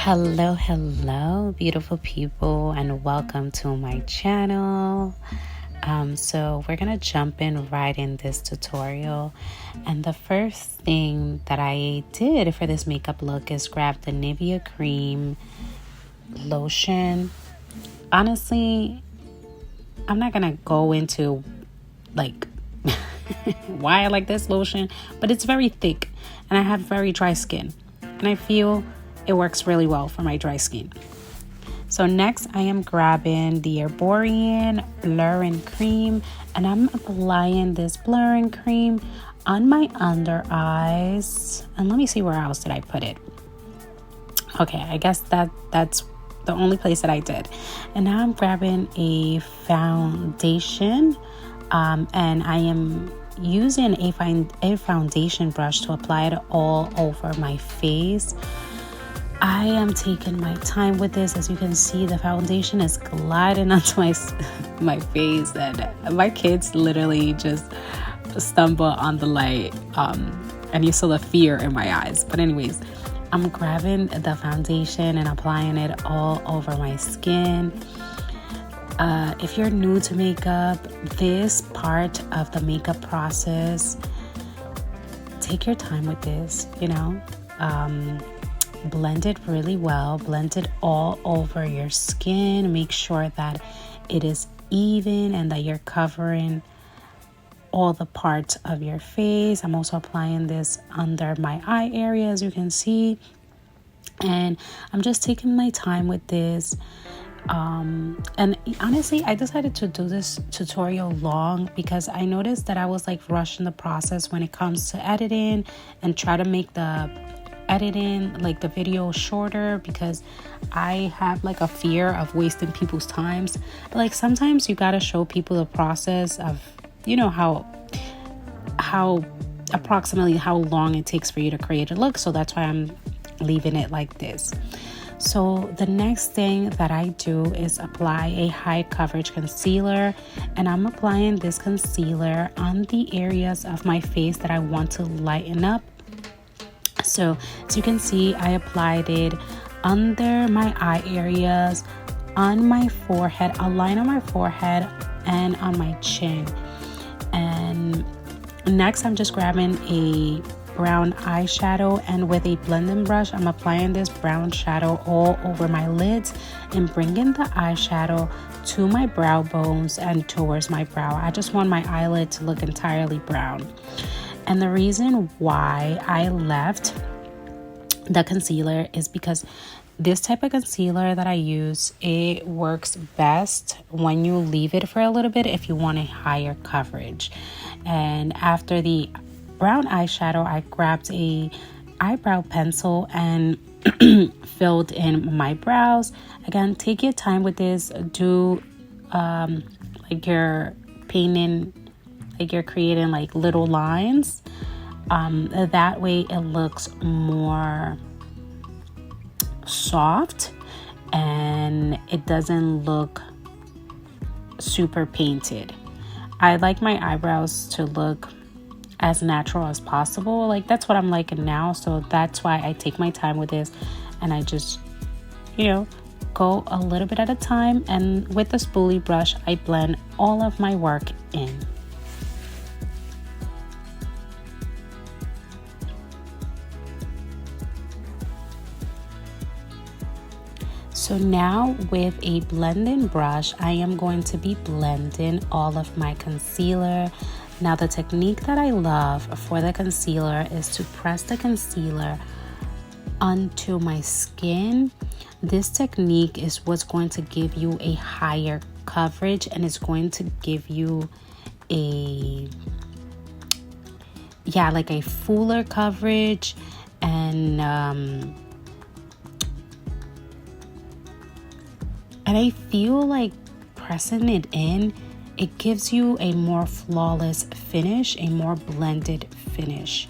Hello, beautiful people, and welcome to my channel. So we're gonna jump in right in this tutorial, and the first thing that I did for this makeup look is grab the Nivea cream lotion. Honestly, I'm not gonna go into like why I like this lotion, but it's very thick and I have very dry skin, and I feel it works really well for my dry skin. So next I am grabbing the Herborian blurring cream, and I'm applying this blurring cream on my under eyes. And let me see, where else did I put it? Okay, I guess that's the only place that I did. And now I'm grabbing a foundation, and I am using a foundation brush to apply it all over my face. I am taking my time with this. As you can see, the foundation is gliding onto my face, and my kids literally just stumble on the light, and you saw the fear in my eyes. But anyways, I'm grabbing the foundation and applying it all over my skin. If you're new to makeup, this part of the makeup process, take your time with this, blend it really well, blend it all over your skin. Make sure that it is even and that you're covering all the parts of your face. I'm also applying this under my eye area, as you can see, and I'm just taking my time with this. And honestly, I decided to do this tutorial long because I noticed that I was like rushing the process when it comes to editing, and try to make the editing, like the video, shorter, because I have like a fear of wasting people's times. But like sometimes you gotta show people the process of, how approximately how long it takes for you to create a look. So that's why I'm leaving it like this. So the next thing that I do is apply a high coverage concealer, and I'm applying this concealer on the areas of my face that I want to lighten up. So as you can see, I applied it under my eye areas, on my forehead, a line on my forehead, and on my chin. And next I'm just grabbing a brown eyeshadow, and with a blending brush I'm applying this brown shadow all over my lids and bringing the eyeshadow to my brow bones and towards my brow. I just want my eyelid to look entirely brown. And the reason why I left the concealer is because this type of concealer that I use, it works best when you leave it for a little bit if you want a higher coverage. And after the brown eyeshadow, I grabbed a eyebrow pencil and filled in my brows. Again, take your time with this. Do like you're painting, like you're creating like little lines. That way it looks more soft and it doesn't look super painted. I like my eyebrows to look as natural as possible. Like that's what I'm liking now, so that's why I take my time with this, and I just go a little bit at a time, and with the spoolie brush I blend all of my work in. So now with a blending brush, I am going to be blending all of my concealer. Now the technique that I love for the concealer is to press the concealer onto my skin. This technique is what's going to give you a higher coverage, and it's going to give you a fuller coverage. And I feel like pressing it in, it gives you a more flawless finish, a more blended finish.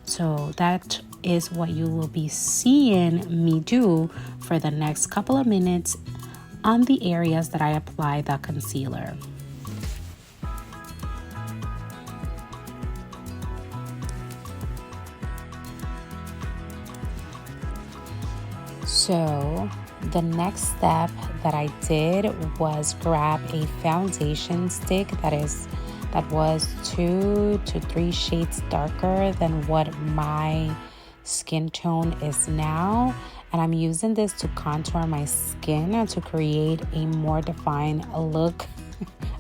So that is what you will be seeing me do for the next couple of minutes on the areas that I apply the concealer. So the next step that I did was grab a foundation stick that was 2 to 3 shades darker than what my skin tone is now, and I'm using this to contour my skin and to create a more defined look.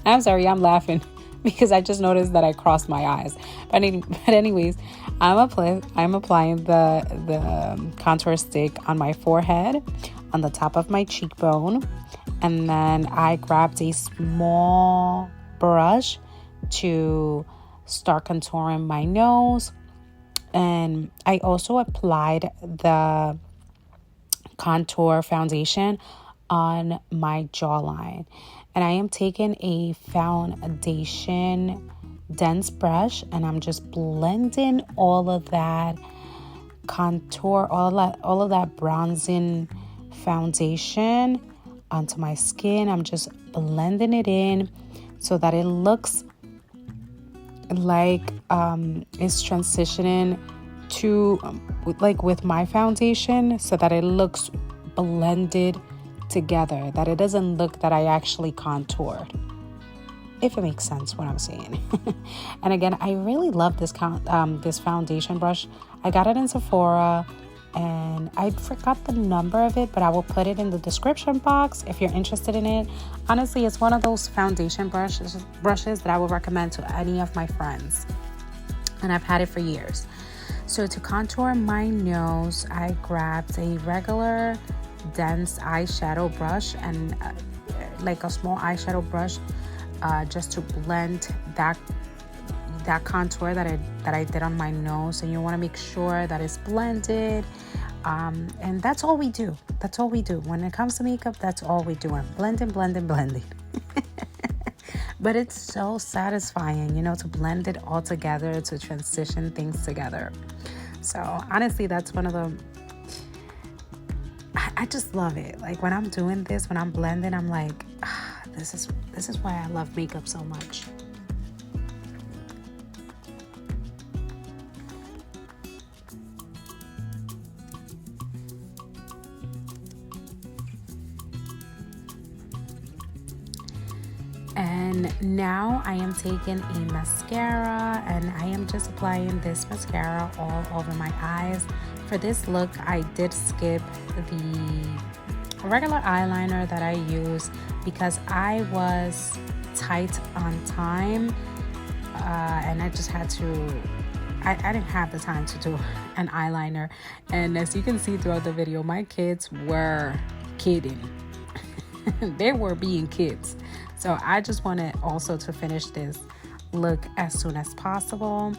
I'm sorry, I'm laughing because I just noticed that I crossed my eyes. But anyways, I'm applying the contour stick on my forehead, on the top of my cheekbone, and then I grabbed a small brush to start contouring my nose. And I also applied the contour foundation on my jawline. And I am taking a foundation dense brush and I'm just blending all of that contour, all of that bronzing foundation onto my skin. I'm just blending it in so that it looks like it's transitioning to like with my foundation, so that it looks blended together, that it doesn't look that I actually contoured, if it makes sense what I'm saying. And again, I really love this foundation brush. I got it in Sephora and I forgot the number of it, but I will put it in the description box if you're interested in it. Honestly, it's one of those foundation brushes that I would recommend to any of my friends, and I've had it for years. So to contour my nose, I grabbed a regular dense eyeshadow brush and like a small eyeshadow brush, just to blend that contour that I did on my nose. And you want to make sure that it's blended, and that's all we do when it comes to makeup. That's all we do, and blending. But it's so satisfying, to blend it all together, to transition things together. So honestly, that's one of the, I just love it. Like when I'm doing this, when I'm blending, I'm like, this is why I love makeup so much. And now I am taking a mascara and I am just applying this mascara all over my eyes. For this look, I did skip the regular eyeliner that I use because I was tight on time, and I just had to, I didn't have the time to do an eyeliner. And as you can see throughout the video, my kids were kidding. They were being kids. So I just wanted also to finish this look as soon as possible.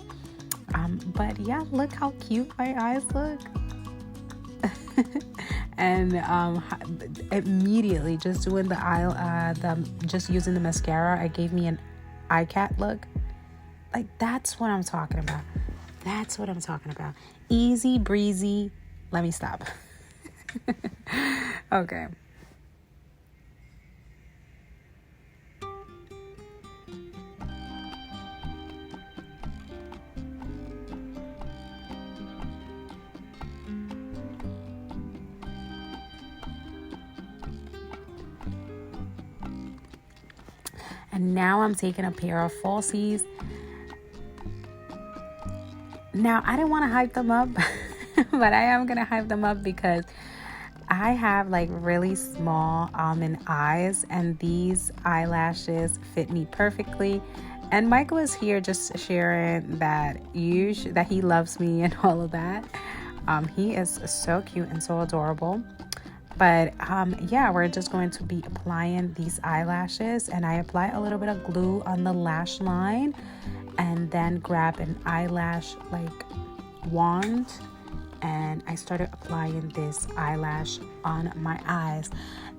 But yeah, look how cute my eyes look. And immediately just doing just using the mascara, it gave me an eye cat look. Like that's what I'm talking about. Easy breezy. Let me stop. Okay. And now I'm taking a pair of falsies. Now, I didn't want to hype them up, but I am going to hype them up because I have like really small almond eyes and these eyelashes fit me perfectly. And Michael is here just sharing that that he loves me and all of that. He is so cute and so adorable. But yeah, we're just going to be applying these eyelashes, and I apply a little bit of glue on the lash line and then grab an eyelash like wand, and I started applying this eyelash on my eyes.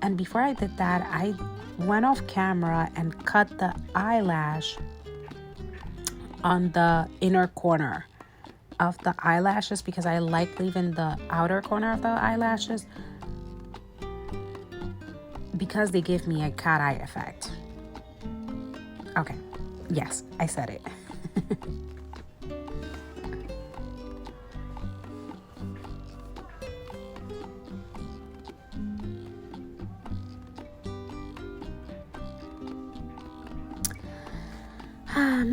And before I did that, I went off camera and cut the eyelash on the inner corner of the eyelashes because I like leaving the outer corner of the eyelashes because they give me a cat eye effect. Okay, yes, I said it.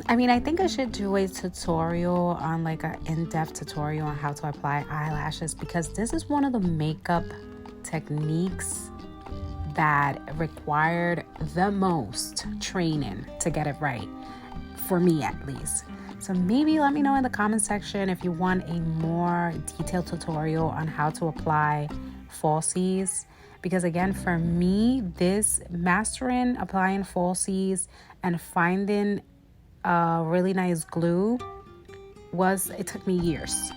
I mean, I think I should do a tutorial on like an in-depth tutorial on how to apply eyelashes, because this is one of the makeup techniques that required the most training to get it right, for me at least. So maybe let me know in the comment section if you want a more detailed tutorial on how to apply falsies. Because again, for me, this mastering applying falsies and finding a really nice glue it took me years.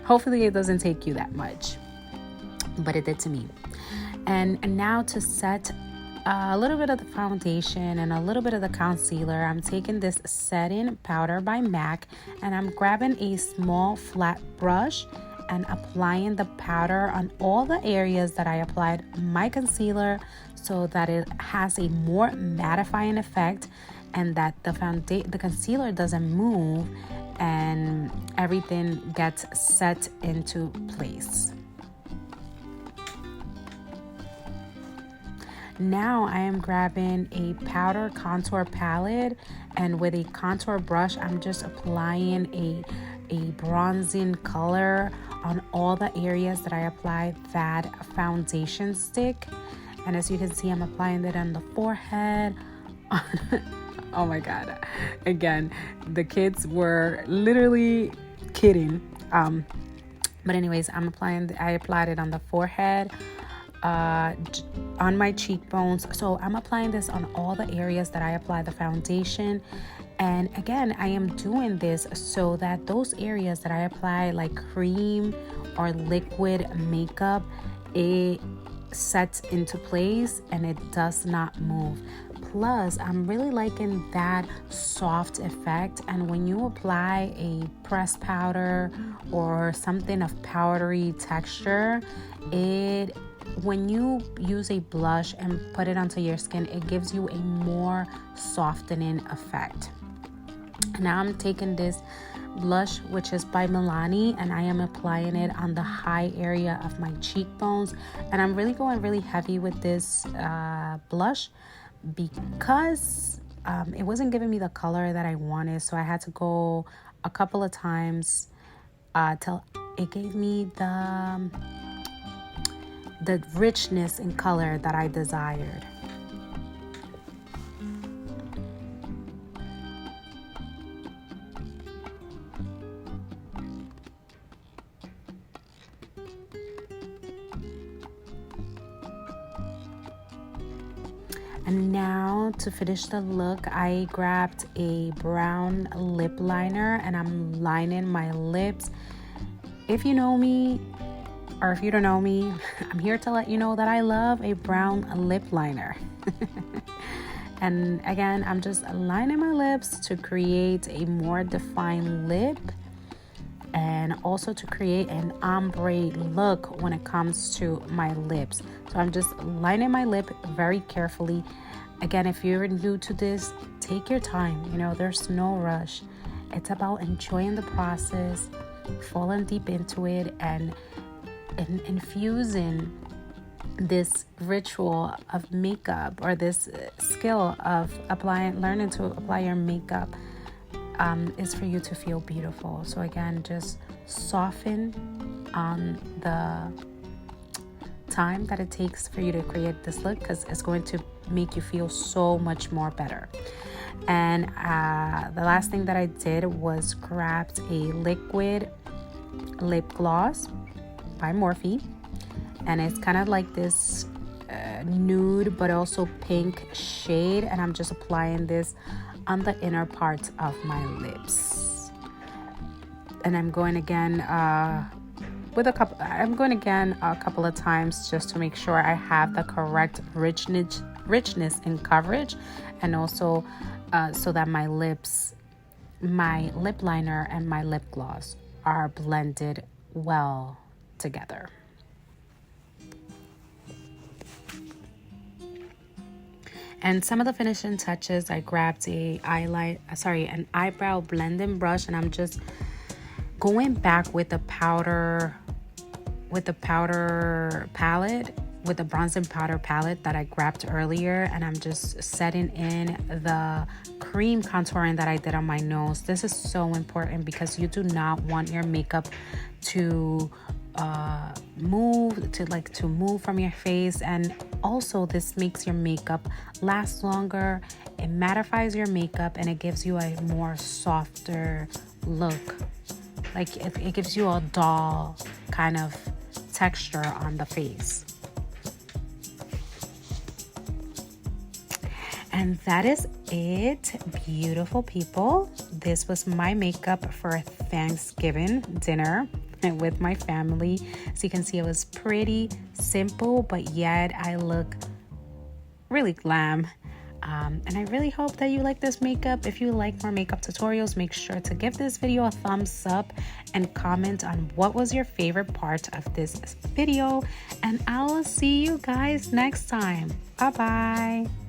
Hopefully it doesn't take you that much, but it did to me. And now to set a little bit of the foundation and a little bit of the concealer, I'm taking this setting powder by MAC, and I'm grabbing a small flat brush and applying the powder on all the areas that I applied my concealer, so that it has a more mattifying effect and that the concealer doesn't move and everything gets set into place. Now I am grabbing a powder contour palette, and with a contour brush, I'm just applying a bronzing color on all the areas that I applied that foundation stick. And as you can see, I'm applying it on the forehead. Oh my God. Again, the kids were literally kidding. But anyways, I applied it on the forehead, on my cheekbones. So I'm applying this on all the areas that I apply the foundation. And again, I am doing this so that those areas that I apply like cream or liquid makeup, it sets into place and it does not move. Plus, I'm really liking that soft effect. And when you apply a pressed powder or something of powdery texture, when you use a blush and put it onto your skin, it gives you a more softening effect. Now I'm taking this blush, which is by Milani, and I am applying it on the high area of my cheekbones. And I'm really going really heavy with this blush because it wasn't giving me the color that I wanted. So I had to go a couple of times till it gave me the richness in color that I desired. And now to finish the look, I grabbed a brown lip liner and I'm lining my lips. If you know me, or if you don't know me, I'm here to let you know that I love a brown lip liner. And again, I'm just lining my lips to create a more defined lip and also to create an ombre look when it comes to my lips. So I'm just lining my lip very carefully. Again, if you're new to this, take your time. You know, there's no rush. It's about enjoying the process, falling deep into it, and infusing this ritual of makeup, or this skill of learning to apply your makeup, is for you to feel beautiful. So again, just soften on the time that it takes for you to create this look, because it's going to make you feel so much more better. And the last thing that I did was grabbed a liquid lip gloss by Morphe, and it's kind of like this nude but also pink shade, and I'm just applying this on the inner parts of my lips. And I'm going again a couple of times just to make sure I have the correct richness in coverage, and also so that my lip liner and my lip gloss are blended well together. And some of the finishing touches, I grabbed an eyebrow blending brush, and I'm just going back with the powder palette with the bronzing powder palette that I grabbed earlier, and I'm just setting in the cream contouring that I did on my nose. This is so important because you do not want your makeup to move from your face, and also this makes your makeup last longer. It mattifies your makeup and it gives you a more softer look. Like it gives you a doll kind of texture on the face. And that is it, beautiful people. This was my makeup for Thanksgiving dinner with my family. So you can see it was pretty simple, but yet I look really glam. And I really hope that you like this makeup. If you like more makeup tutorials, make sure to give this video a thumbs up and comment on what was your favorite part of this video. And I will see you guys next time. Bye bye.